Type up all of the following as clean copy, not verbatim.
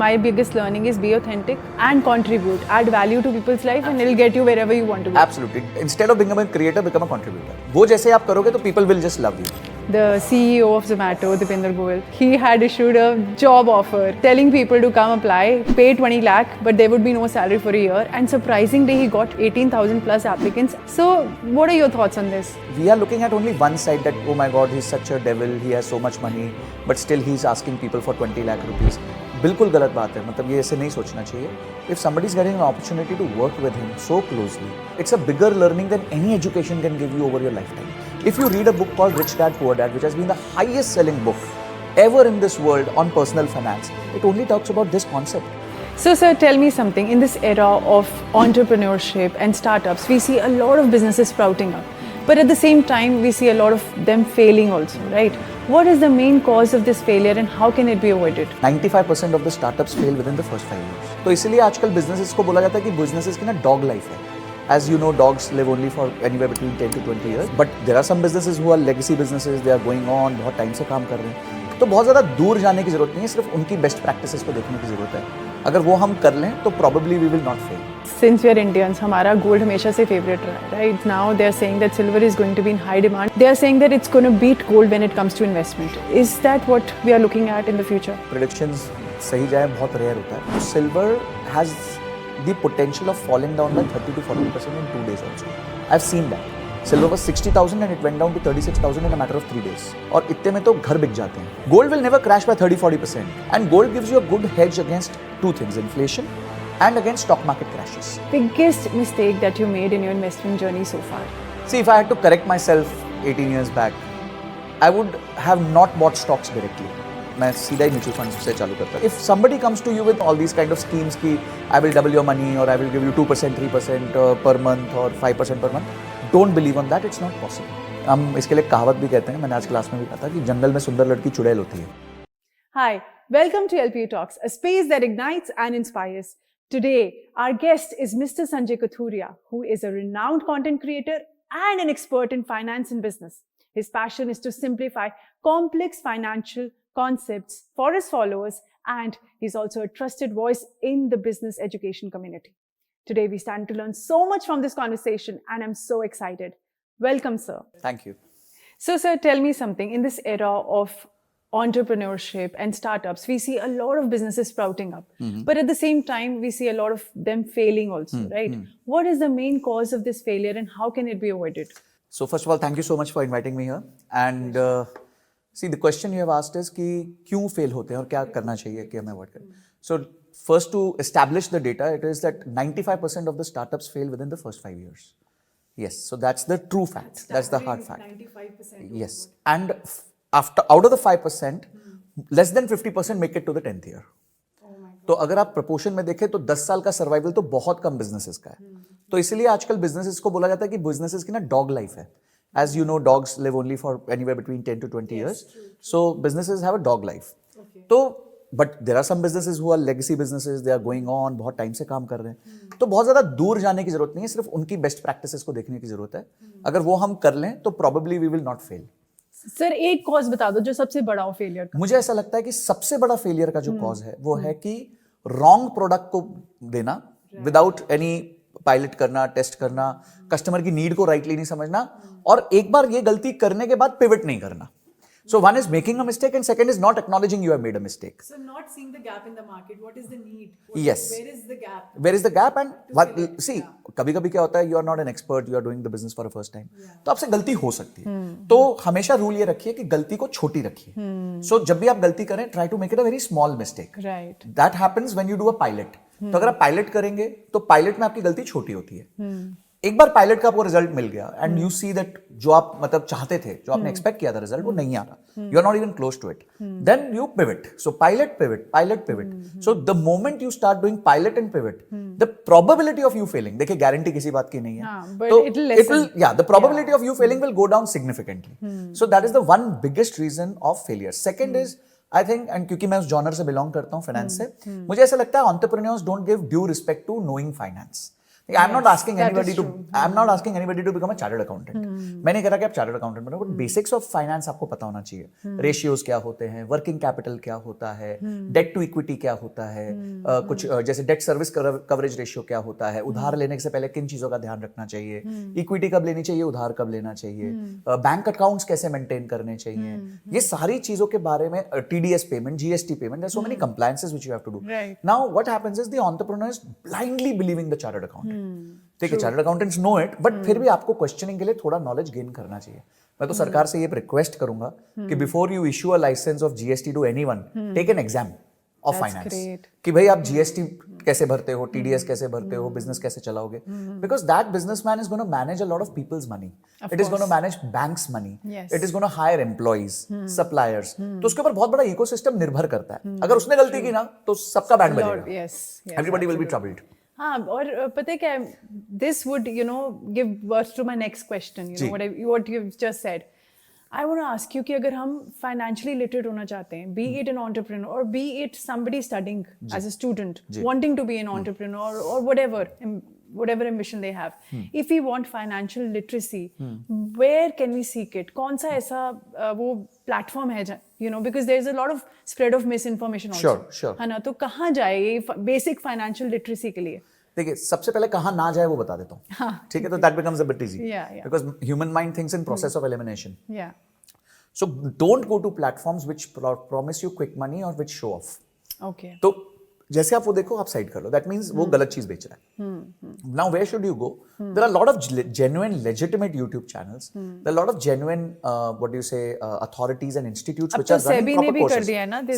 My biggest learning is be authentic and contribute, add value to people's life, and it'll get you wherever you want to go. Absolutely. Instead of becoming a creator, become a contributor. वो जैसे आप करोगे तो people will just love you. The CEO of Zomato, Deepinder Goyal, he had issued a job offer telling people to come apply, pay 20 lakh, but there would be no salary for a year. And surprisingly, he got 18,000 plus applicants. So, what are your thoughts on this? We are looking at only one side that, oh my God, he's such a devil, he has so much money, but still he's asking people for 20 lakh rupees. बिल्कुल गलत बात है, मतलब ये ऐसे नहीं सोचना चाहिए. If somebody is getting an opportunity to work with him so closely, it's a bigger learning than any education can give you over your lifetime. If you read a book called Rich Dad Poor Dad, which has been the highest selling book ever in this world on personal finance, it only talks about this concept. So, sir, tell me something. In this era of entrepreneurship and startups, we see a lot of businesses sprouting up. But at the same time, we see a lot of them failing also, right? What is the main cause of this failure and how can it be avoided? 95% of the startups fail within the first 5 years. तो इसीलिए आजकल businesses को बोला जाता है कि businesses की ना dog life है. As you know, dogs live only for anywhere between 10 to 20 years. But there are some businesses who are legacy businesses. They are going on, बहुत टाइम से काम कर रहे हैं. तो बहुत ज़्यादा दूर जाने की ज़रूरत नहीं है, सिर्फ उनकी बेस्ट प्रैक्टिसेस को देखने की ज़रूरत है. अगर वो हम कर लें तो probably we will not fail. Since we are Indians, हमारा gold हमेशा से favorite रहा है, right? Now they are saying that silver is going to be in high demand. They are saying that it's going to beat gold when it comes to investment. Is that what we are looking at in the future? Predictions सही जाए बहुत rare होता है. Silver has the potential of falling down by 30 to 40% in 2 days also. I've seen that. Silver was 60,000 and it went down to 36,000 in a matter of 3 days. और इतने में तो घर बिक जाते हैं. Gold will never crash by 30-40%. And gold gives you a good hedge against two things: inflation and against stock market crashes. Biggest mistake that you made in your investment journey so far? See, if I had to correct myself 18 years back, I would have not bought stocks directly. मैं सीधा ही mutual fund से चालू करता. If somebody comes to you with all these kind of schemes कि I will double your money or I will give you 2%, 3% per month or 5% per month, don't believe on that. It's not possible. हम इसके लिए कहावत भी कहते हैं. मैंने आज क्लास में भी कहा था कि जंगल में सुंदर लड़की चुड़ैल होती है. Hi, welcome to LPU Talks, a space that ignites and inspires. Today, our guest is Mr. Sanjay Kathuria, who is a renowned content creator and an expert in finance and business. His passion is to simplify complex financial concepts for his followers, and he's also a trusted voice in the business education community. Today, we stand to learn so much from this conversation, and I'm so excited. Welcome, sir. Thank you. So, sir, tell me something. In this era of entrepreneurship and startups, we see a lot of businesses sprouting up. But at the same time, we see a lot of them failing also, right? What is the main cause of this failure and how can it be avoided? So first of all, thank you so much for inviting me here. And see, the question you have asked is कि क्यों fail होते हैं और क्या करना चाहिए कि हमें avoid करें. So first, to establish the data, it is that 95% of the startups fail within the first 5 years. Yes, so that's the true fact. That's the hard fact. 95%. Yes, and out of the 5%, less than 50% make it to the 10th year. तो अगर आप proportion में देखें तो 10 साल का survival तो बहुत कम बिजनेसेस का है. तो इसलिए आजकल बिजनेसेस को बोला जाता है कि बिजनेसेस की ना डॉग लाइफ है. As you know, dogs live only for anywhere between 10 to 20 years. So businesses have a dog life. तो but there are some businesses who are legacy businesses. They are going on, बहुत time से काम कर रहे हैं. तो बहुत ज़्यादा दूर जाने की जरूरत नहीं है, सिर्फ उनकी बेस्ट प्रैक्टिसेस को देखने की जरूरत है. अगर वो हम कर लें तो probably we will not fail. Sir, एक कॉज बता दो जो सबसे बड़ा हो फेलियर का. मुझे ऐसा लगता है कि सबसे बड़ा फेलियर का जो कॉज है वो है कि रॉन्ग प्रोडक्ट को देना विदाउट एनी पायलट करना, टेस्ट करना, कस्टमर की नीड को राइटली नहीं समझना, और एक बार ये गलती करने के बाद पिवट नहीं करना. So one is making a mistake and second is not acknowledging you have made a mistake. So not seeing the gap in the market. What is the need? Yes. Where is the gap? Where is the gap and what, see, कभी-कभी क्या होता है, you are not an expert, you are doing the business for the first time. तो आपसे गलती हो सकती है. तो हमेशा रूल ये रखिए कि गलती को छोटी रखिए. So जब भी आप गलती करें, try to make it a very small mistake. Right. That happens when you do a pilot. तो अगर आप पायलट करेंगे तो पायलट में आपकी गलती छोटी होती है. एक बार पायलट का आपको रिजल्ट मिल गया एंड यू सी दैट जो आप मतलब चाहते थे, जो आपने एक्सपेक्ट किया था रिजल्ट, वो नहीं आ रहा, you are not even close to it, then you pivot. So pilot pivot. So the moment you start doing pilot and pivot, the probability of you failing, देखिए गारंटी किसी बात की नहीं है, तो इट विल, या the probability of you failing will go down significantly. So that is the one biggest reason of failure. Second is, I think, and क्योंकि मैं उस जॉनर से बिलोंग करता हूं, फाइनेंस से, मुझे ऐसा लगता है entrepreneurs don't give due respect to knowing finance. I'm not asking that anybody is to. true. I'm not asking anybody to become a chartered accountant. मैं नहीं कह रहा कि आप चार्टर्ड अकाउंटेंट बनो, बट बेसिक्स ऑफ फाइनेंस आपको पता होना चाहिए. रेशियोज क्या होते हैं, वर्किंग कैपिटल क्या होता है, डेट टू इक्विटी क्या होता है, कुछ जैसे डेट सर्विस कवरेज रेशियो क्या होता है, उधार लेने से पहले किन चीजों का ध्यान रखना चाहिए, इक्विटी कब लेनी चाहिए, उधार कब लेना चाहिए, बैंक अकाउंट्स कैसे मेंटेन करने चाहिए, ये सारी चीजों के बारे में, TDS payment, GST payment, there so many compliances which you have to do. Right. Now what happens is the entrepreneurs blindly believing the chartered accountant. ठीक है, chartered accountants know it, but फिर भी आपको क्वेश्चनिंग के लिए थोड़ा knowledge gain करना चाहिए. मैं तो सरकार से ये रिक्वेस्ट करूंगा कि before you issue a licence of GST to anyone, take an exam of finance, कि भाई आप जीएसटी कैसे भरते हो, टीडीएस कैसे भरते हो, बिजनेस कैसे चलाओगे, because that businessman is gonna manage a lot of peoples money, it is gonna manage banks money, it is gonna hire employees, suppliers. तो उसके ऊपर बहुत बड़ा इकोसिस्टम निर्भर करता है. अगर उसने गलती की ना तो सबका बैंड बजेगा, एवरीबॉडी विल बी ट्रबल्ड. हाँ, और पता है क्या, this would give birth to my next question, what you just said. I want to ask you कि अगर हम फाइनेंशियली लिटरेट होना चाहते हैं, बी इट एन एंटरप्रेन्योर और be it somebody studying as a student wanting to be an entrepreneur और whatever ambition they have, if we want financial literacy, where can we seek it? कौन सा ऐसा वो platform है, because there is a lot of spread of misinformation also. Sure. है ना, तो कहाँ जाए ये basic financial literacy के लिए? देखिए, सबसे पहले कहाँ ना जाए वो बता देता हूँ. ठीक है, तो that becomes a bit easy. Yeah. Because human mind thinks in process of elimination. Yeah. So don't go to platforms which promise you quick money or which show off. Okay. तो जैसे आप वो देखो, आप साइड कर लो, that means वो गलत चीज बेच रहा है. Now where should you go? There are lot of genuine legitimate YouTube channels, there are lot of genuine what do you say authorities and institutes which are running proper courses.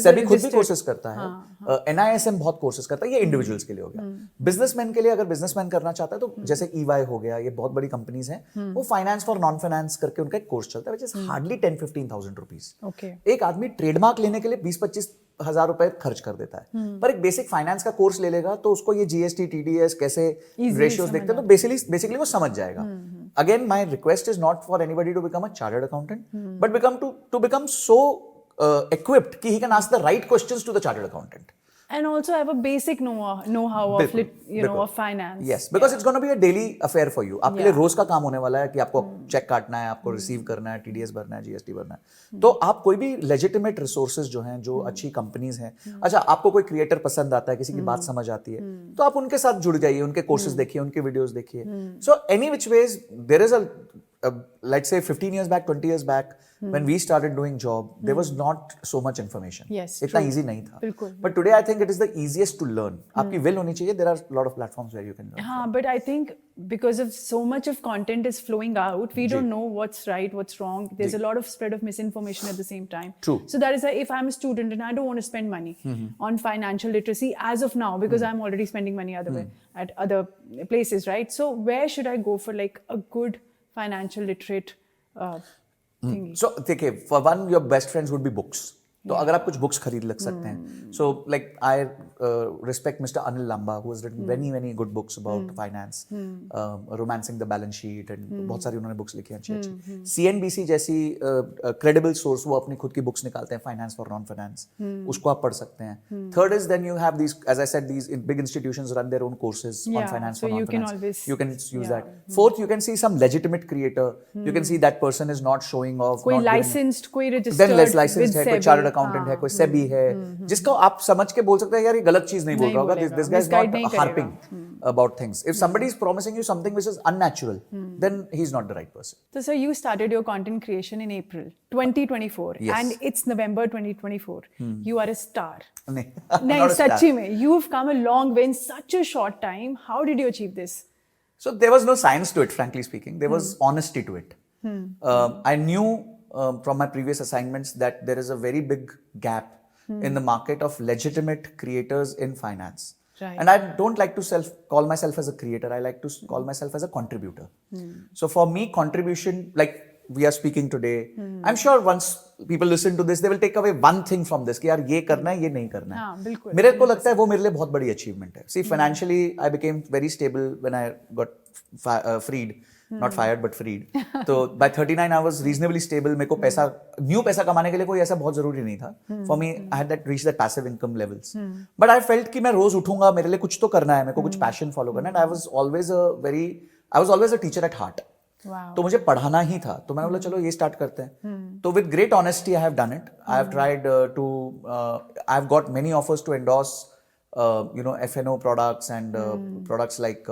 SEBI खुद भी courses करता है, NISM बहुत courses करता है. ये individuals के लिए हो गया. बिजनेसमैन के लिए, अगर बिजनेसमैन करना चाहता है तो जैसे ईवाई हो गया, ये बहुत बड़ी कंपनीज हैं, वो फाइनेंस फॉर नॉन फाइनेंस करके उनका एक कोर्स चलता है, व्हिच इज हार्डली 10-15,000 रुपीस. एक आदमी ट्रेडमार्क लेने के लिए 20-25 हजार रुपए खर्च कर देता है, पर एक बेसिक फाइनेंस का कोर्स ले लेगा तो उसको ये जीएसटी, टीडीएस कैसे रेशियोज देखते हैं, तो बेसिकली वो समझ जाएगा. Again my request is not for anybody to become a chartered accountant, but to become so equipped कि he can ask the right questions to the chartered accountant. And also have a basic know-how of of finance. Yes, because it's going to be a daily affair for you. आपके लिए रोज का काम होने वाला है कि आपको चेक काटना है, आपको रिसीव करना है, टीडीएस भरना है, जीएसटी भरना है. तो आप कोई भी लेजिटिमेट रिसोर्सेज जो हैं, जो अच्छी कंपनीज हैं, अच्छा आपको कोई क्रिएटर पसंद आता है, किसी की बात समझ आती है, तो आप उनके साथ जुड़ जाइए, उनके कोर्सेज देखिए, उनके वीडियोस देखिए. So any which ways there is let's say 15 years back, 20 years back, when we started doing job, there was not so much information. Yes, इतना easy नहीं था. बिल्कुल. But today I think it is the easiest to learn. आपकी will होनी चाहिए. There are a lot of platforms where you can learn. हाँ, but I think because of so much of content is flowing out, we don't know what's right, what's wrong. There's a lot of spread of misinformation at the same time. True. So that is why if I'm a student and I don't want to spend money on financial literacy as of now, because I'm already spending money other way at other places, right? So where should I go for like a good financial literate thingy? So देखिए, for one, your best friends would be books. तो अगर आप कुछ books खरीद लग सकते हैं. So like I respect mister Anil Lamba who has written many good books about finance, romancing the balance sheet, and बहुत सारी उन्होंने बुक्स लिखी हैं अच्छी. सीएनबीसी जैसी क्रेडिबल सोर्स, वो अपनी खुद की बुक्स निकालते हैं, फाइनेंस फॉर नॉन फाइनेंस, उसको आप पढ़ सकते हैं. Third is then you have these, as I said, these big institutions run their own courses on finance for non finance. You can use that. Fourth, you can see some legitimate creator. You can see that person is not showing off. कोई licensed, कोई registered, then less licensed है, कोई chartered accountant है, कोई सेबी है, जिसको आप समझ के बोल सकते हैं यार ये गलत चीज नहीं बोल रहा होगा. This guy is not harping about things. If somebody is promising you something which is unnatural, then he's not the right person. So sir, you started your content creation in April 2024, and it's November 2024. You are a star. नहीं, सच्ची में you've come a long way in such a short time. How did you achieve this? So there was no science to it, frankly speaking. There was honesty to it. I knew from my previous assignments that there is a very big gap in the market of legitimate creators in finance. Right. And I don't like to call myself as a creator. I like to call myself as a contributor. So for me, contribution, like we are speaking today, I'm sure once people listen to this, they will take away one thing from this कि यार ये करना है, ये नहीं करना है. हाँ, बिल्कुल. मेरे को लगता है वो मेरे लिए बहुत बड़ी achievement है. See, financially I became very stable when I got freed. not fired but freed. तो by 39 I was reasonably stable. मेरे को न्यू पैसा कमाने के लिए कोई ऐसा बहुत जरूरी नहीं था. For me, I had that reached that passive income levels. But I felt कि मैं रोज उठूंगा, मेरे लिए कुछ तो करना है, मेरे को कुछ passion follow करना है. I was always a teacher at heart. Wow. तो मुझे पढ़ाना ही था, तो मैंने बोला चलो ये स्टार्ट करते हैं. तो with great honesty I have done it. I have tried to I have got many offers to endorse F&O products and products like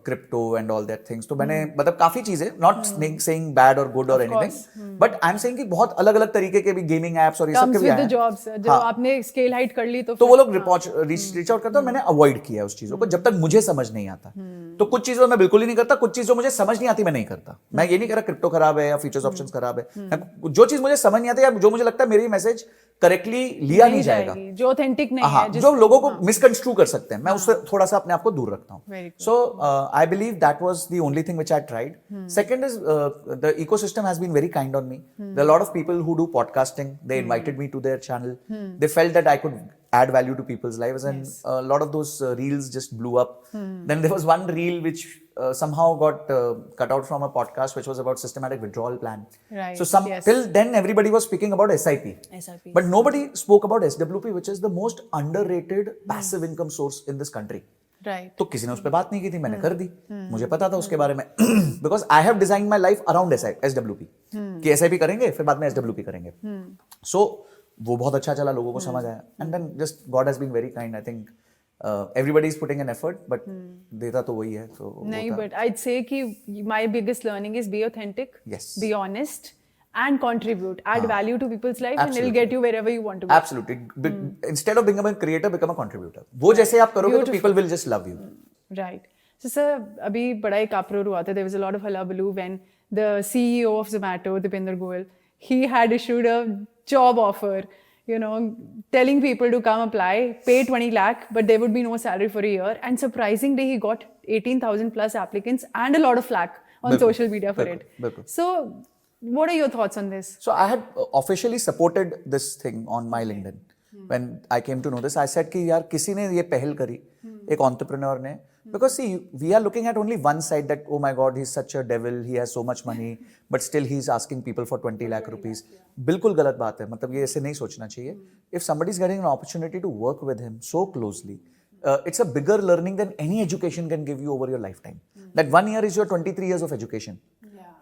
crypto and all that things. तो मैंने मतलब काफी चीजें, not saying bad or good or anything, but I'm saying कि बहुत अलग अलग तरीके के भी गेमिंग एप्स और ये सब के भी आए हैं. जॉब्स जब आपने स्केल हाइट कर ली तो वो लोग रीच आउट करते हैं और मैंने अवॉइड किया उस चीजों को जब तक मुझे समझ नहीं आता. तो कुछ चीजों में बिल्कुल ही नहीं करता, कुछ चीजों मुझे समझ नहीं आती मैं नहीं करता. मैं ये नहीं कह रहा क्रिप्टो खराब है या फ्यूचर्स ऑप्शंस खराब है. जो चीज मुझे समझ नहीं आती या जो मुझे लगता है मेरी मैसेज करेक्टली लिया नहीं जाएगा, जो ऑथेंटिक नहीं है, जो लोगों को मिसकंस्ट्रू कर सकते हैं, मैं उससे थोड़ा सा अपने आप को दूर रखता हूँ. So I believe that was the only thing which I tried. Second is the ecosystem has been very kind on me. There are lot of people who do podcasting. They invited me to their channel. They felt that I could add value to people's lives, and a lot of those reels just blew up. Then there was one reel which somehow got cut out from a podcast which was about systematic withdrawal plan. Right. So till then everybody was speaking about SIP. But nobody spoke about SWP, which is the most underrated passive income source in this country. Right. तो किसी ने उस पर बात नहीं की थी, मैंने कर दी. मुझे पता था उसके बारे में because I have designed my life around SWP. कि SIP करेंगे फिर बाद में SWP करेंगे. So वो बहुत अच्छा चला, लोगों को समझ आया. And then just God has been very kind. I think everybody is putting an effort, but देता तो वही है. तो नहीं, बट आई से कि my biggest learning is be authentic, be honest and contribute, add value to people's life. Absolutely. And it'll get you wherever you want to go. Absolutely. Instead of becoming a creator, become a contributor. वो जैसे आप करोगे तो people will just love you. Right. So sir, अभी बड़ा एक uproar हुआ था. There was a lot of hullabaloo when the CEO of Zomato, Dipinder Goyal, he had issued a job offer, telling people to come apply, pay 20 lakh, but there would be no salary for a year. And surprisingly, he got 18,000 plus applicants and a lot of flack on social media for it. So, what are your thoughts on this? So, I had officially supported this thing on my LinkedIn. When I came to know this, I said कि यार किसी ने ये पहल करी, एक entrepreneur ने. Because see, we are looking at only one side, that oh my god, he's such a devil, he has so much money, but still he's asking people for 20 lakh rupees. बिल्कुल गलत बात है, मतलब ये ऐसे नहीं सोचना चाहिए. If somebody is getting an opportunity to work with him so closely, it's a bigger learning than any education can give you over your lifetime. That 1 year is your 23 years of education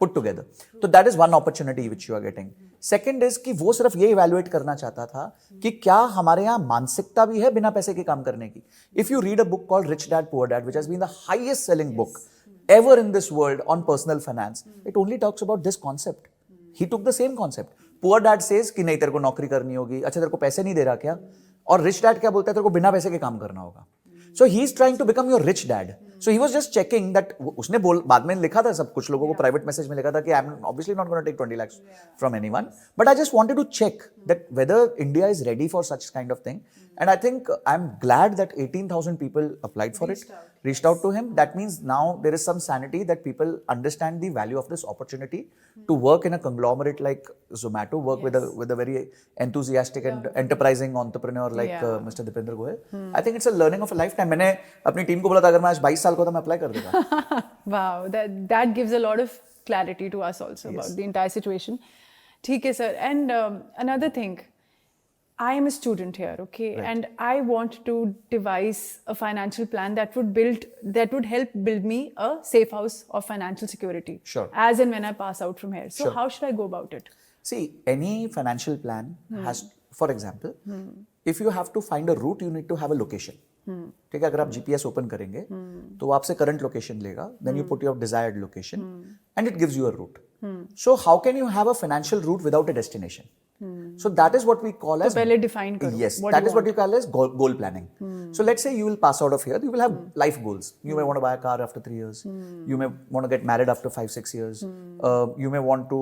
put together. So that is one opportunity which you are getting. Second is कि वो सिर्फ ये evaluate करना चाहता था कि क्या हमारे यहाँ मानसिकता भी है बिना पैसे के काम करने की. If you read a book called Rich Dad Poor Dad, which has been the highest selling book ever in this world on personal finance, it only talks about this concept. He took the same concept. Poor Dad says कि नहीं तेरे को नौकरी करनी होगी, अच्छा तेरे को पैसे नहीं दे रहा क्या, और Rich Dad क्या बोलता है, तेरे को बिना पैसे के काम करना होगा. So he is trying to become your rich dad. So he was just checking that. उसने बाद में लिखा था सब कुछ लोगों को प्राइवेट मैसेज में लिखा था कि I'm obviously not going to take 20 lakhs from anyone, but I just wanted to check that whether India is ready for such kind of thing. And I think I'm glad that 18,000 people applied for it, reached out to him. That means now there is some sanity that people understand the value of this opportunity to work in a conglomerate like Zomato, work with a very enthusiastic and enterprising entrepreneur like Mr. Dipinder Goyal. I think it's a learning of a lifetime. मैंने अपनी team को बोला था अगर मैं आज 22 साल का था मैं अप्लाई कर देता. Wow, that gives a lot of clarity to us also about the entire situation. ठीक है sir. And another thing, I am a student here, okay, and I want to devise a financial plan that would help build me a safe house of financial security. Sure. As and when I pass out from here. So how should I go about it? See, any financial plan has, for example, if you have to find a route, you need to have a location. ठीक है, अगर आप GPS open करेंगे तो वो आपसे current location लेगा, then you put your desired location and it gives you a route. So how can you have a financial route without a destination? So that is what we call as, पहले define करो. Yes, that is what you call as goal planning. So let's say you will pass out of here, you will have life goals. You may want to buy a car after 3 years. You may want to get married after 5-6 years. You may want to,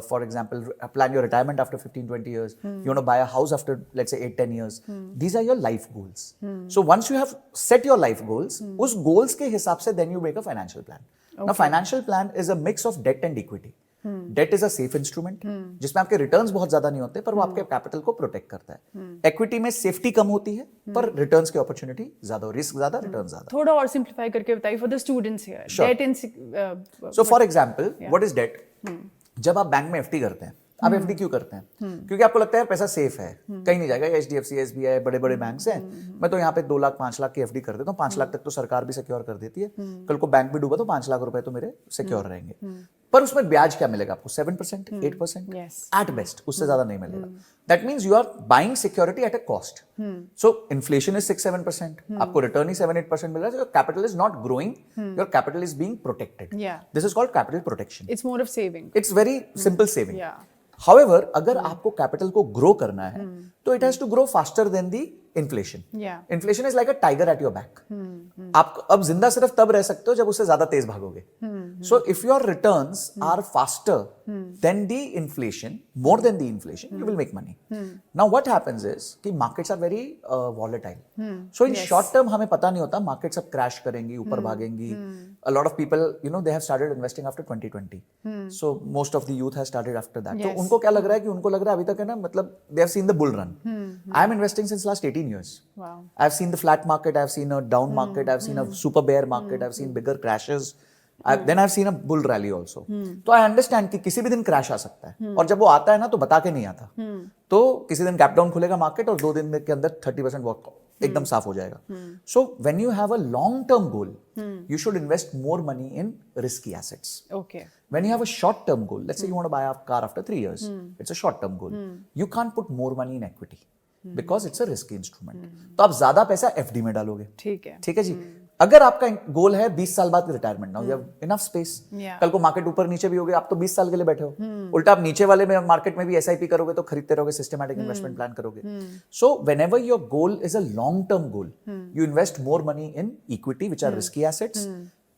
for example, plan your retirement after 15-20 years. You want to buy a house after, let's say, 8-10 years. These are your life goals. So once you have set your life goals, उस goals के हिसाब से then you make a financial plan. Now, financial plan is a mix of debt and equity. Debt is a safe instrument जिसमें आपके returns बहुत ज्यादा नहीं होते पर वो आपके कैपिटल को प्रोटेक्ट करता है। इक्विटी में सेफ्टी कम होती है पर रिटर्न्स की अपॉर्चुनिटी ज्यादा, रिस्क ज्यादा, रिटर्न ज्यादा। थोड़ा और सिंप्लीफाई करके बताइए for the students here. Debt in so for example what is debt? जब आप बैंक में एफडी करते हैं, आप एफडी क्यों करते हैं? क्योंकि आपको लगता है पैसा सेफ है, कहीं नहीं जाएगा। एचडीएफसी, एसबीआई, बड़े बड़े बैंक हैं, मैं तो यहाँ पे 2 लाख 5 लाख की एफडी कर देता हूँ। 5 लाख तक तो सरकार भी सिक्योर कर देती है, कल को बैंक भी डूबा तो 5 लाख रुपए तो मेरे सिक्योर रहेंगे। पर उसमें ब्याज क्या मिलेगा आपको? 7%, 8% एट बेस्ट, उससे ज्यादा नहीं मिलेगा। That means you are buying security at a cost. So inflation is 6-7%, आपको रिटर्न ही 7-8% मिल रहा है। Your capital is not growing, your capital is being protected. This is called capital protection. It's more of saving, it's very simple saving. However, अगर आपको capital को grow करना है तो it has to grow faster than the inflation. Inflation is like a tiger at your back. आप अब जिंदा सिर्फ तब रह सकते हो जब उससे ज्यादा तेज भागोगे। So if your returns are faster than the inflation, more than the inflation, you will make money. Now what happens is कि markets are very volatile. So in short term हमें पता नहीं होता मार्केट्स अब क्रैश करेंगी, ऊपर भागेंगी। A lot of people, they have started investing after 2020. So most of the youth has started after that. तो उनको क्या लग रहा है कि उनको लग रहा है अभी तक है ना, मतलब they have seen the bull run. I am investing since last 18 years. Wow. I have seen the flat market, I have seen a down market, I have seen a super bear market, I have seen bigger crashes. Then I have seen a bull rally also. तो I understand कि किसी भी दिन crash आ सकता है, और जब वो आता है ना तो बता के नहीं आता। तो किसी दिन गैप डाउन खुलेगा मार्केट और 2 दिन के अंदर 30% वर्क एकदम साफ हो जाएगा। So when you have a long term goal, you should invest more money in risky assets. Okay. When you have a short term goal, let's say you want to buy a car after 3 years, it's a short term goal. You can't put more money in equity because it's a risky instrument. तो आप ज्यादा पैसा FD में डालोगे। ठीक है, ठीक है जी। अगर आपका गोल है 20 साल बाद retirement, now you have enough space. कल को मार्केट ऊपर नीचे भी होगे, आप तो 20 साल के लिए बैठे हो। उल्टा आप नीचे वाले में मार्केट में भी एसआईपी करोगे तो खरीदते रहोगे, सिस्टमैटिक इन्वेस्टमेंट प्लान करोगे। So whenever your goal is a long term goal, you invest more money in equity which are risky assets.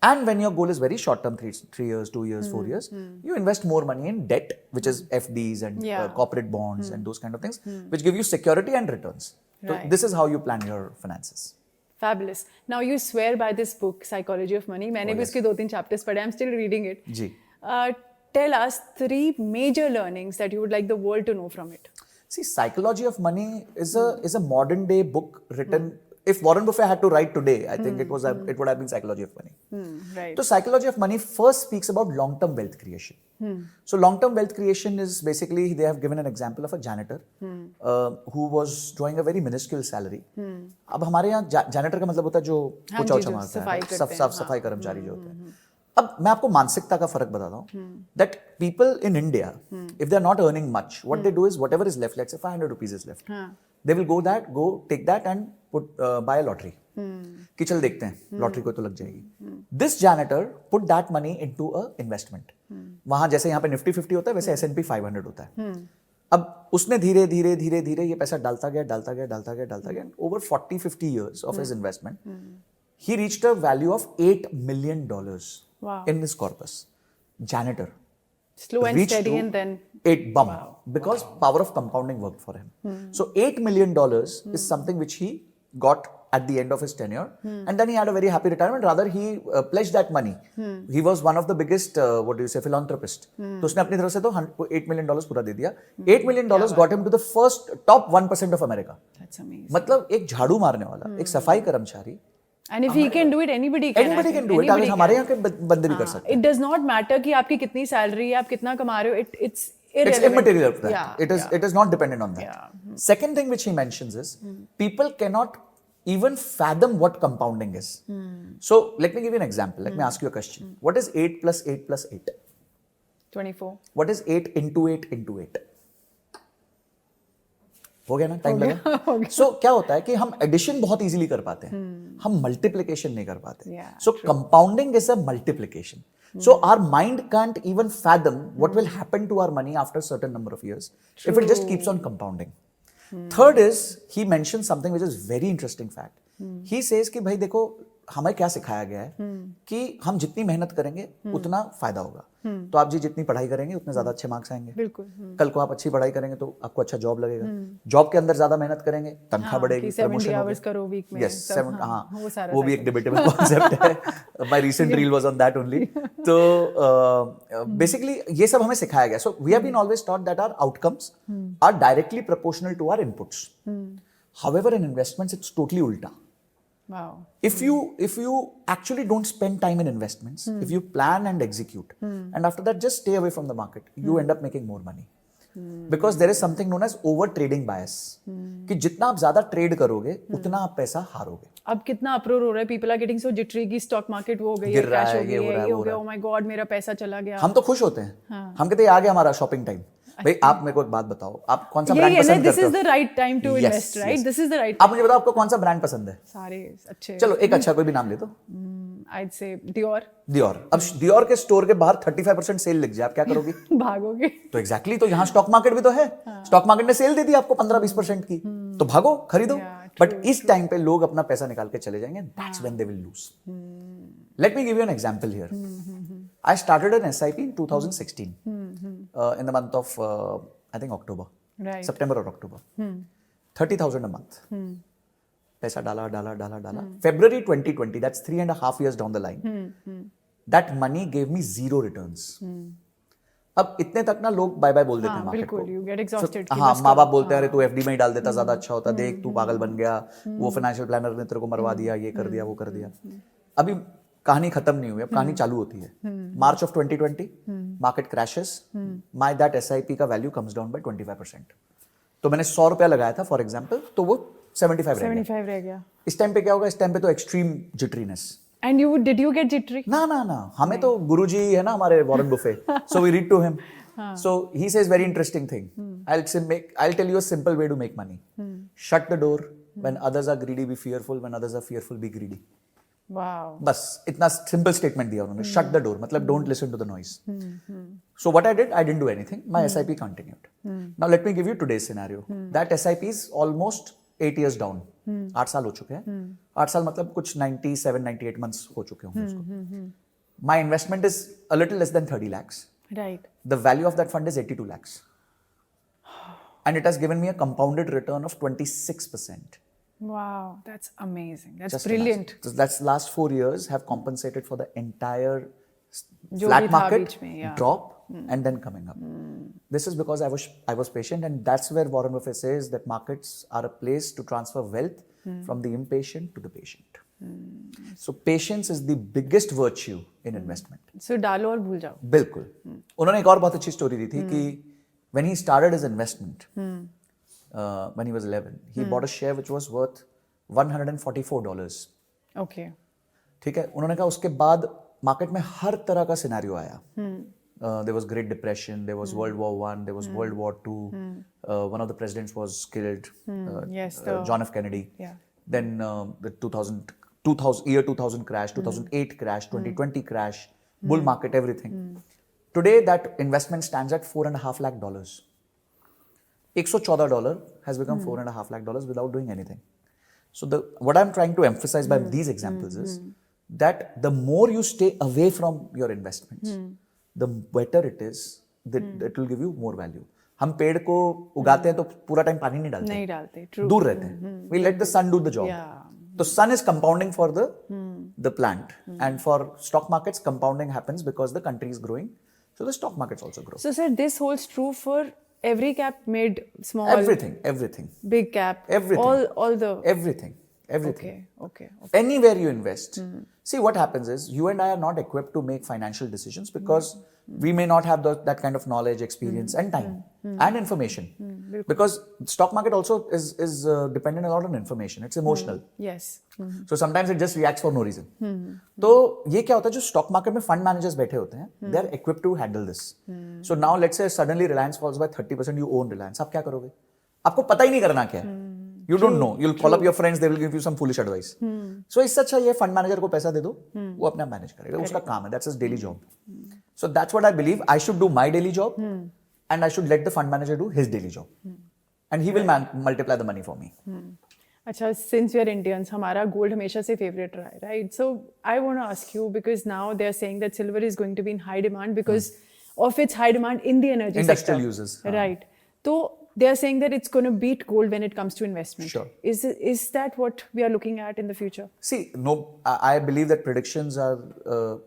And when your goal is very short term, 3 years, 2 years, 4 years, you invest more money in debt, which is FDs and corporate bonds and those kind of things, which give you security and returns. So this is how you plan your finances. Fabulous. Now you swear by this book, Psychology of Money. मैंने भी उसके 2-3 chapters पढ़े. I'm still reading it. Ji. Tell us 3 major learnings that you would like the world to know from it. See, Psychology of Money is a modern day book written. If Warren Buffett had to write today, I think it would have been Psychology of Money. Right. So Psychology of Money first speaks about long-term wealth creation. So long-term wealth creation is basically, they have given an example of a janitor who was drawing a very minuscule salary. अब हमारे यहाँ janitor का मतलब होता है जो पोछा ओछा मारता है, साफ सफाई कर्मचारी जो होते हैं। अब मैं आपको मानसिकता का फर्क बताता हूँ। That people in India, if they are not earning much, what they do is whatever is left, let's say 500 rupees is left, they will go take that and buy a lottery. कि चल देखते हैं lottery को तो लग जाएगी। This janitor put that money into a investment. वहां जैसे यहाँ पे निफ्टी 50 होता है, वैसे S&P 500 होता है। अब उसने धीरे धीरे ये पैसा डालता गया। Over 40-50 years of his investment, he reached a value of $8 million in his corpus. Janitor. Slow and steady, and then 8 bump, because power of compounding worked for him. So $8 million is something which he got at the end of his tenure, and then he had a very happy retirement. Rather, he pledged that money. He was one of the biggest, philanthropist. तो उसने अपनी तरफ से तो $8 million पूरा दे दिया। $8 million got him to the first top 1% of America. That's amazing. मतलब एक झाड़ू मारने वाला, एक सफाई कर्मचारी। And if he can do it, anybody can. Anybody can do it. अगर हमारे यहाँ के बंदे भी कर सकते हैं। It does not matter कि आपकी कितनी सैलरी है, आप कितना कमा रहे हो. It's It's immaterial of that. Yeah, it is not dependent on that. Yeah. Second thing which he mentions is people cannot even fathom what compounding is. So let me give you an example. Let me ask you a question. What is 8 plus 8 plus 8? 24. What is 8 into 8 into 8? हो गया ना, time लगा। सो क्या होता है कि हम addition बहुत इजीली कर पाते हैं, हम मल्टीप्लिकेशन नहीं कर पाते। So compounding is a multiplication. So our mind can't even fathom what will happen to our money after a certain number of years if it just keeps on compounding. Third is, he mentions something which is very interesting fact. He says कि भाई देखो, हमें क्या सिखाया गया है कि हम जितनी मेहनत करेंगे उतना फायदा होगा। तो आप जी जितनी पढ़ाई करेंगे उतने ज्यादा अच्छे मार्क्स आएंगे। बिल्कुल। कल को आप अच्छी पढ़ाई करेंगे तो आपको अच्छा जॉब लगेगा। जॉब के अंदर ज्यादा मेहनत करेंगे, तनख्वाह बढ़ेगी, प्रमोशन होगा। 70 hours करो वीक में। यस, हाँ, वो भी एक डिबेटेबल कॉन्सेप्ट है। My recent reel was on that only. तो बेसिकली ये सब हमें सिखाया गया। So we have been always taught that our outcomes are directly proportional to our inputs. However in investments it's totally उल्टा। Wow. If you actually don't spend time in investments, if you plan and execute, and after that just stay away from the market, you end up making more money. Because there is something known as over trading bias. कि जितना आप ज्यादा trade करोगे उतना आप पैसा हारोगे। अब कितना अप्रोर हो रहा है, people are getting so jittery की स्टॉक मार्केट वो हो गई है, गिर रहा क्रैश है, हो गई है, ये हो गया, ओ माय गॉड मेरा पैसा चला गया। हम तो खुश होते हैं। हम कहते हैं आ गया हमारा शॉपिंग टाइम। भाई आप मेरे को एक बात बताओ, आप कौन सा ब्रांड पसंद करते हो? This is the right time to invest, right? This is the right. आप मुझे बताओ आपको कौन सा ब्रांड पसंद है? सारे अच्छे। चलो एक अच्छा कोई भी नाम ले दो। I'd say Dior. Dior। अब Dior के स्टोर के बाहर 35% सेल लिख जाए, आप क्या करोगे? भागोगे। तो एग्जैक्टली तो यहाँ स्टॉक मार्केट भी तो है। स्टॉक मार्केट ने सेल दे दी आपको 15-20% की, तो भागो खरीदो। बट इस टाइम पे लोग अपना पैसा निकाल के चले जाएंगे। That's when they will lose. Let me give you an example here. I started an SIP in 2016 in the month of I think October, Right. September or October. 30,000 a month. पैसा डाला डाला डाला डाला। February 2020, that's 3.5 years down the line. That money gave me 0 returns. अब इतने तक ना लोग बाय बाय बोल देते हैं मार्केट को। बिल्कुल, you get exhausted। हाँ, माँ बाप बोलते हैं अरे तू FD में ही डाल देता ज्यादा अच्छा होता, देख तू पागल बन गया, वो फाइनेंशियल प्लानर ने तेरे को मरवा दिया, ये कर दिया, वो कर दिया। अभी कहानी खत्म नहीं हुई, अब कहानी चालू होती है। March of 2020 market crashes, my that SIP का वैल्यू कम्स डाउन बाय 25%। तो मैंने 100 रुपया लगाया था फॉर एग्जांपल, तो वो 75 रह गया। इस टाइम पे क्या होगा? इस टाइम पे तो extreme जिटरीनेस। And did you get jittery? ना हमें तो गुरुजी है ना हमारे Warren Buffett, so we read to him. So he says very interesting thing. I'll tell you a simple way to make money. Shut the door when others are greedy, be fearful. When others are fearful, be greedy. Wow. बस इतना simple statement दिया उन्होंने। Shut the door मतलब don't listen to the noise. So what I didn't do anything, my SIP continued. Now let me give you today's scenario. That SIP is almost 8 years down। 8 साल हो चुके हैं। 8 साल मतलब कुछ 97-98 months हो चुके होंगे उसको। My investment is a little less than 30 lakhs। Right. The value of that fund is 82 lakhs. And it has given me a compounded return of 26%. Wow, that's amazing. That's Just brilliant. imagine. So that's last 4 years have compensated for the entire जो flat भी था market बीच में, yeah. drop and then coming up. This is because I was patient, and that's where Warren Buffett says that markets are a place to transfer wealth from the impatient to the patient. So patience is the biggest virtue in investment. So डालो और भूल जाओ। बिल्कुल। उन्होंने एक और बहुत अच्छी स्टोरी दी थी कि when he started his investment, when he was 11, he bought a share which was worth $144. Okay. ठीक है। उन्होंने कहा उसके बाद मार्केट में हर तरह का सिनेरियो आया। There was Great Depression, there was World War I, there was World War II. One of the presidents was killed. Yes, John F. Kennedy. Yeah. Then the 2000 crash, 2008 crash, 2020 crash, bull market, everything. Today that investment stands at $4.5 lakh. $114 has become $4.5 lakh without doing anything. So what I'm trying to emphasize by these examples is that the more you stay away from your investments, the better it is, that it will give you more value. हम पेड़ को उगाते हैं तो पूरा time पानी नहीं डालते, True. दूर रहते हैं। We let the sun do the job. Yeah. The sun is compounding for the plant, and for stock markets, compounding happens because the country is growing, so the stock markets also grow. So sir, this holds true for every cap, mid, small, Everything, big cap, everything, all the. everything. Okay. Anywhere you invest. See, what happens is you and I are not equipped to make financial decisions because we may not have that kind of knowledge, experience, and time and information. Because stock market also is dependent a lot on information. It's emotional. Yes. So sometimes it just reacts for no reason. तो ये क्या होता है, जो stock market में fund managers बैठे होते हैं, they are equipped to handle this. So now let's say suddenly Reliance falls by 30%, you own Reliance. आप क्या करोगे? आपको पता ही नहीं करना क्या है. You don't know. You'll call up your friends, they will give you some foolish advice. So इससे अच्छा ये फंड मैनेजर को पैसा दे दो, वो अपने आप मैनेज करेगा, उसका काम है, that's his daily job. So that's what I believe. I should do my daily job, and I should let the fund manager do his daily job, and he will multiply the money for me. अच्छा, since we are Indians, हमारा gold हमेशा से favorite रहा है, right? So I want to ask you, because now they are saying that silver is going to be in high demand because of its high demand in the energy Industrial sector. uses, Right. So they are saying that it's going to beat gold when it comes to investment. Sure. Is that what we are looking at in the future? See, no, I believe that predictions are,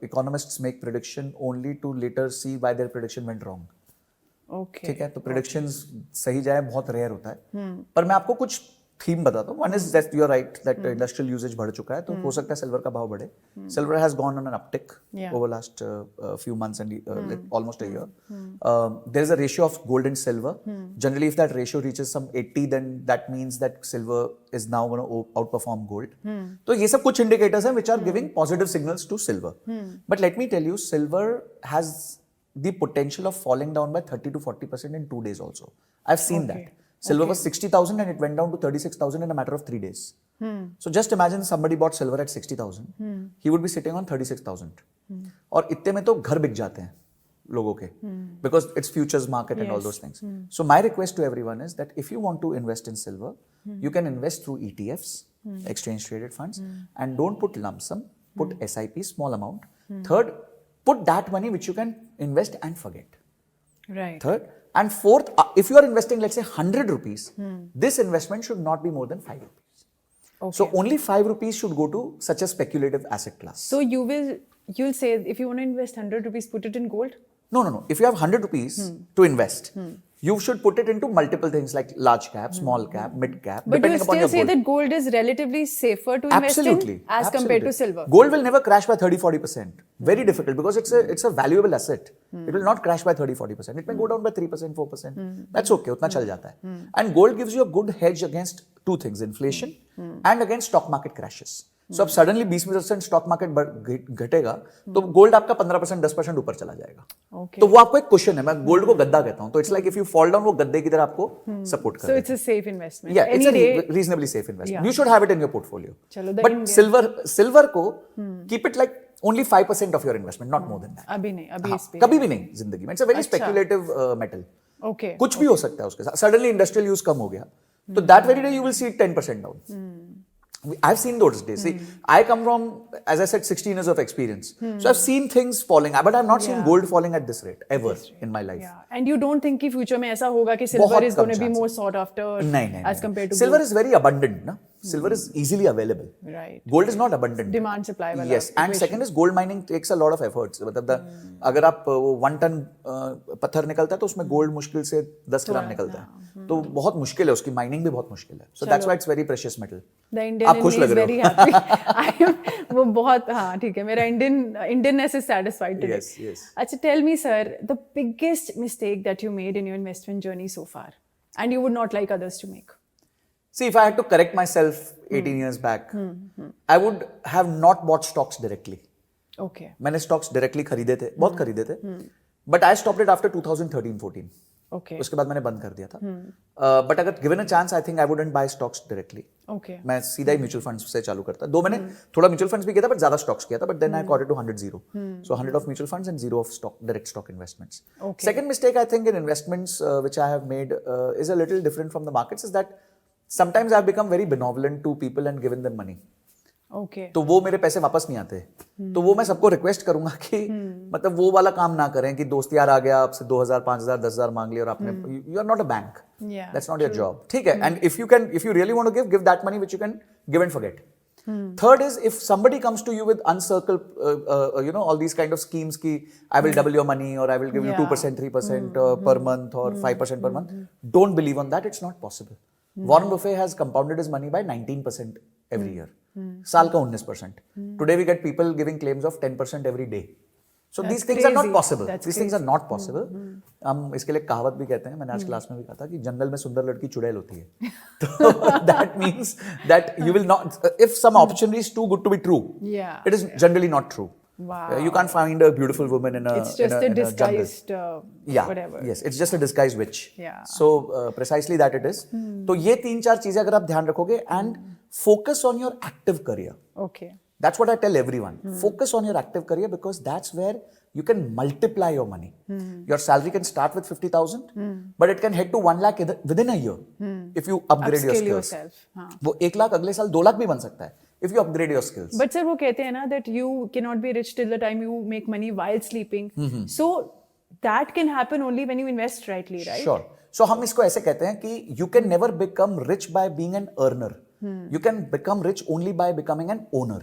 economists make prediction only to later see why their prediction went wrong. Okay. ठीक है, तो predictions सही जाए बहुत rare होता है, पर मैं आपको कुछ थीम बताता हूँ. One is that you are right that industrial usage बढ़ चुका है, तो हो सकता है सिल्वर का भाव बढ़े. Silver has gone on an uptick over last few months and almost a year. There is a ratio of gold and silver. Generally, if that ratio reaches some 80, then that means that silver is now going to outperform gold. तो ये सब कुछ indicators हैं which are giving positive signals to silver. But let me tell you, silver has the potential of falling down by 30 to 40% in 2 days also. I've seen that. Silver was 60,000 and it went down to 36,000 in a matter of 3 days. So just imagine somebody bought silver at 60,000. He would be sitting on 36,000. और इतने में तो घर बिक जाते हैं लोगों के, because it's futures market and all those things. So my request to everyone is that if you want to invest in silver, you can invest through ETFs, exchange traded funds, and don't put lump sum, put SIP, small amount. Third, put that money which you can invest and forget. Right. Third, and fourth, if you are investing, let's say 100 rupees, this investment should not be more than 5 rupees. Okay. So only 5 rupees should go to such a speculative asset class. So you'll say if you want to invest 100 rupees, put it in gold? No. If you have 100 rupees to invest, you should put it into multiple things like large cap, small cap, mid cap, But you depending upon still your say goal. that gold is relatively safer to invest Absolutely. in as compared to silver. Gold will never crash by 30-40%. Very difficult, because it's a valuable asset. It will not crash by 30-40%. It may go down by 3%, 4%. That's okay. उतना चल जाता है. And gold gives you a good hedge against two things: inflation and against stock market crashes. So अब suddenly 20% stock market घटेगा तो gold आपका 15%, 10% ऊपर चला जाएगा. Okay. तो वो आपको एक क्वेश्चन है. मैं गोल्ड को गद्दा कहता हूँ. तो it's like if you fall down, वो गद्दे की तरह आपको सपोर्ट So करेगा. it's a safe investment. Yeah, it's Any a day. reasonably safe investment. Yeah. You should have it in your portfolio. चलो, the But Indian- silver को keep it like only 5% of your investment, not more than that. अभी नहीं, अभी हाँ, इस पे. कभी भी नहीं जिंदगी में. It's a very अच्छा. speculative metal. Okay. कुछ भी हो सकता है उसके साथ. Suddenly industrial use कम हो गया, तो that very day you will see it 10% down. I've seen those days. See, I come from, as I said, 16 years of experience. So I've seen things falling, but I've not seen gold falling at this rate ever in my life. Yeah. And you don't think कि future में ऐसा होगा कि silver बहुत is come going to be chance more sought after नहीं. as compared to silver gold? is very abundant, na? Silver is easily available. Right. Gold is not abundant. Demand supply वाला. Yes, and equation. second is gold mining takes a lot of efforts. मतलब अगर आप वो 1 ton पत्थर निकलता है तो उसमें गोल्ड मुश्किल से 10 ग्राम निकलता है. तो बहुत मुश्किल है, उसकी माइनिंग भी बहुत मुश्किल है. So that's why it's very precious metal. The Indian आप खुश in me लग is रहे very हो. happy. वो बहुत, हाँ ठीक है, मेरा Indianness is satisfied today. Yes. अच्छा, tell me sir, the biggest mistake that you made in your investment journey so far, and you would not like others to make. See, if I had to correct myself 18 years back, I would have not bought stocks directly. Okay. मैंने stocks directly खरीदे थे, बहुत खरीदे थे. But I stopped it after 2013-14. Okay. उसके बाद मैंने बंद कर दिया था. But अगर given a chance, I think I wouldn't buy stocks directly. Okay. मैं सीधा ही म्यूचुअल फंड्स से चालू करता. दो मैंने थोड़ा म्यूचुअल फंड्स भी किया था, बट ज्यादा स्टॉक्स किया था. But then I got it to 100-0. So 100 of mutual funds and 0 of direct stock investments. Okay. Second mistake I think in investments which I have made is a little different from the markets, is that sometimes I've become very benevolent to people and given them money. Okay. तो वो मेरे पैसे वापस नहीं आते. तो वो मैं सबको रिक्वेस्ट करूंगा कि मतलब वो वाला काम ना करें कि दोस्त यार आ गया, आपसे 2,000, 5,000, 10,000 मांग लिया और आपने, you are not a bank. Yeah. That's not your job. ठीक है. And if you really want to give that money which you can give and forget. Third is, if somebody comes to you with uncircle, all these kind of schemes ki I will double your money or I will give you 2%, 3% per month or 5% per month, don't believe on that. It's not possible. Warren Buffett has compounded his money by 19% every year. साल का 19%. Today we get people giving claims of 10% every day. So these things are not possible. These things are not possible. हम इसके लिए कहावत भी कहते हैं. मैंने आज क्लास में भी कहा था कि जंगल में सुंदर लड़की चुड़ैल होती है. तो that means that you will not. If some opportunity is too good to be true, it is generally not true. Wow. You can't find a beautiful woman in a. It's just a disguised whatever. Yes, it's just a disguised witch. Yeah. So precisely that it is. तो ये 3-4 चीजें अगर आप ध्यान रखोगे and focus on your active career. Okay. That's what I tell everyone. Focus on your active career because that's where you can multiply your money. Your salary can start with 50,000, but it can head to 1 lakh within a year if you upgrade your Upskill skills. yourself. हाँ. वो 1 लाख अगले साल 2 लाख भी बन सकता है if you upgrade your skills. But sir, वो कहते हैं ना that you cannot be rich till the time you make money while sleeping. So that can happen only when you invest rightly, right? Sure. So हम इसको ऐसे कहते हैं कि you can never become rich by being an earner. You can become rich only by becoming an owner.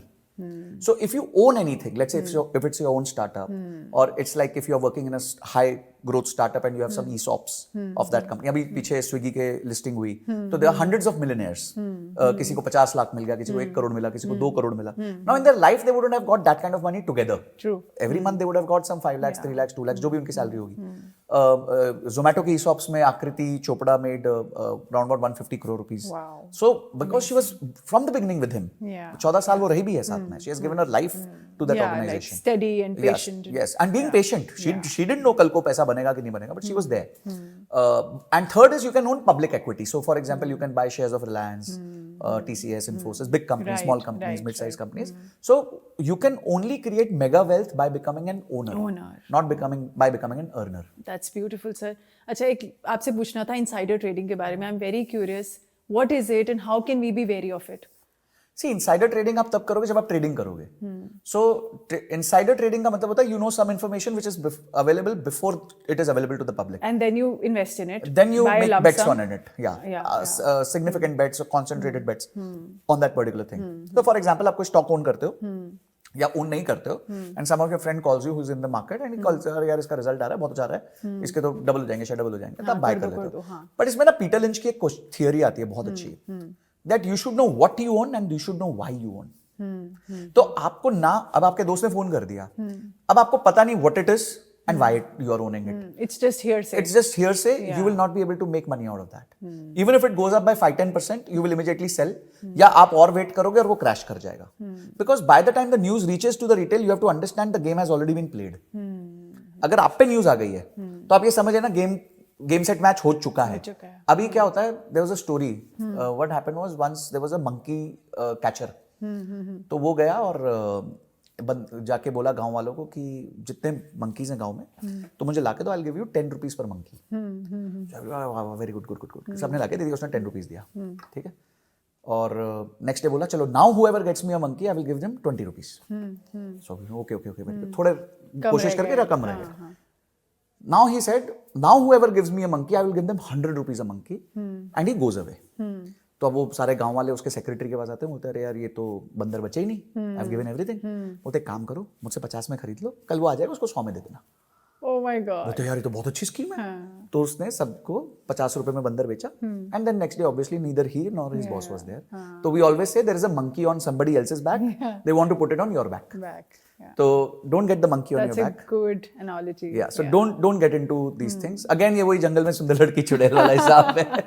So if you own anything, let's say if it's your own startup, or it's like if you're working in a high growth startup and you have some ESOPs of that company. अभी पीछे Swiggy के listing हुई तो there are hundreds of millionaires. किसी को 50 लाख मिल गया, किसी को 1 करोड़ मिला, किसी को 2 करोड़ मिला. Now in their life they wouldn't have got that kind of money together. True. Every month they would have got some 5 lakhs, 3 lakhs, 2 lakhs, जो भी उनकी सैलरी होगी. Zomato के ESOPs में आकृति Chopra made around about 150 crore rupees. Wow. So because she was from the beginning with him. Yeah. 14 साल वो रही भी है साथ में. She has given her life to that organization. Like steady and patient. Yes, and being patient. She didn't know कल को पैसा बनेगा कि नहीं बनेगा, but she was there. And third is you can own public equity. So for example, you can buy shares of Reliance, TCS, Infosys, big companies, small companies, mid-sized companies. So you can only create mega wealth by becoming an owner. Not by becoming an earner. That's beautiful, sir. अच्छा एक आपसे पूछना था insider trading के बारे में. I'm very curious. What is it and how can we be wary of it? See, insider trading आप तब करोगे जब आप ट्रेडिंग करोगे. So insider trading का मतलब होता है you know some information which is available before it is available to the public. And then you invest in it. Then you buy a make lump bets sum. on it. Significant bets or concentrated bets on that particular thing. So for example, आप कोई stock own करते हो या own नहीं करते हो, and some of your friend calls you who is in the market and he calls अरे यार इसका रिजल्ट आ रहा है बहुत अच्छा आ रहा है, इसके तो डबल हो जाएंगे, शायद डबल हो जाएंगे, तब बाय कर लेते हो. बट इसमें ना पीटर लिंच की एक थियरी आती है बहुत अच्छी, that you should know what you own and you should know why you own. तो आपको ना, अब आपके दोस्त ने फोन कर दिया, अब आपको पता नहीं what it is and why you are owning it. It's just hearsay. It's just hearsay. You will not be able to make money out of that. Even if it goes up by 5-10%, you will immediately sell. या आप और wait करोगे और वो crash कर जाएगा. Because by the time the news reaches to the retail, you have to understand the game has already been played. अगर आप पे न्यूज आ गई है तो आप ये समझे ना गेम सेट मैच हो चुका है. अभी क्या होता है, there was a story. What happened was once there was a monkey catcher. तो वो गया और जाके बोला गांव वालों को कि जितने मंकीज हैं गांव में तो मुझे लाके दो, आई will give you 10 rupees per monkey. Very good good good good. सबने लाके दे दिया, उसने 10 रुपीज दिया. ठीक है. और नेक्स्ट डे बोला चलो now whoever gets me a monkey I will give them 20 rupees. So okay okay okay, थोड़े कोशिश करके रकम रहेगा. Now he said, now whoever gives me a monkey, I will give them 100 rupees a monkey, and he goes away. तो अब वो सारे गांव वाले उसके सेक्रेटरी के पास आते हैं, बोलते हैं अरे यार ये तो बंदर बचे ही नहीं, आई हैव गिवन एवरीथिंग. बोलते एक काम करो, मुझसे 50 में खरीद लो, कल वो आ जाएगा, उसको 100 में दे देना. Oh my God. बोलते यार ये तो बहुत अच्छी स्कीम है. तो उसने सबको 50 रुपए में बंदर बेचा, and then next day obviously neither he nor his boss was there. तो we always say there is a monkey on somebody else's back, they want to put it on your back. So don't get the monkey on your back. That's a good analogy. Yeah, so don't get into these things. Again, ये वही जंगल में सुंदर लड़की चुड़ैल वाला हिसाब है.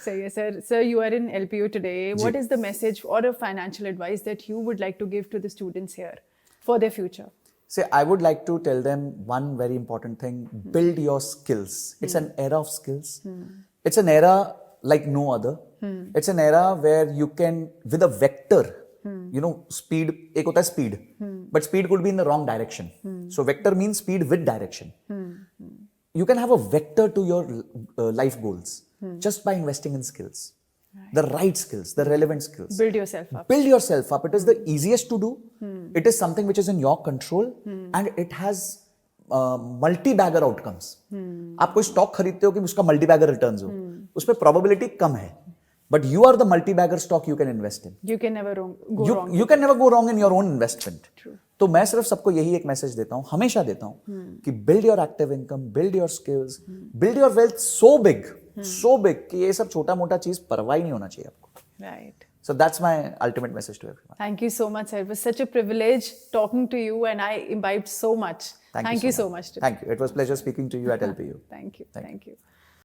सही है sir. Sir, you are in LPU today. What is the message or a financial advice that you would like to give to the students here for their future? See, I would like to tell them one very important thing: build your skills. It's an era of skills. It's an era like no other. It's an era where you can, with a vector, you know, speed. एक होता है speed, but speed could be in the wrong direction. So vector means speed with direction. You can have a vector to your life goals just by investing in skills. The right skills, the relevant skills. Build yourself up. Build yourself up. It is the easiest to do. It is something which is in your control, and it has multi-bagger outcomes. आप कोई stock खरीदते हो कि उसका multi-bagger returns हो, उसमें probability कम है, but you are the multi-bagger stock you can invest in. You can never go wrong. You can never go wrong in your own investment. True. तो मैं सिर्फ सबको यही एक मैसेज देता हूँ, हमेशा देता हूँ कि build your active income, build your skills, build your wealth so big कि ये सब छोटा मोटा चीज परवाह ही नहीं होना चाहिए आपको. Right. So that's my ultimate message to everyone. Thank you so much, sir. It was such a privilege talking to you, and I imbibed so much. Thank you so much. Thank you. It was a pleasure speaking to you at LPU. Thank you.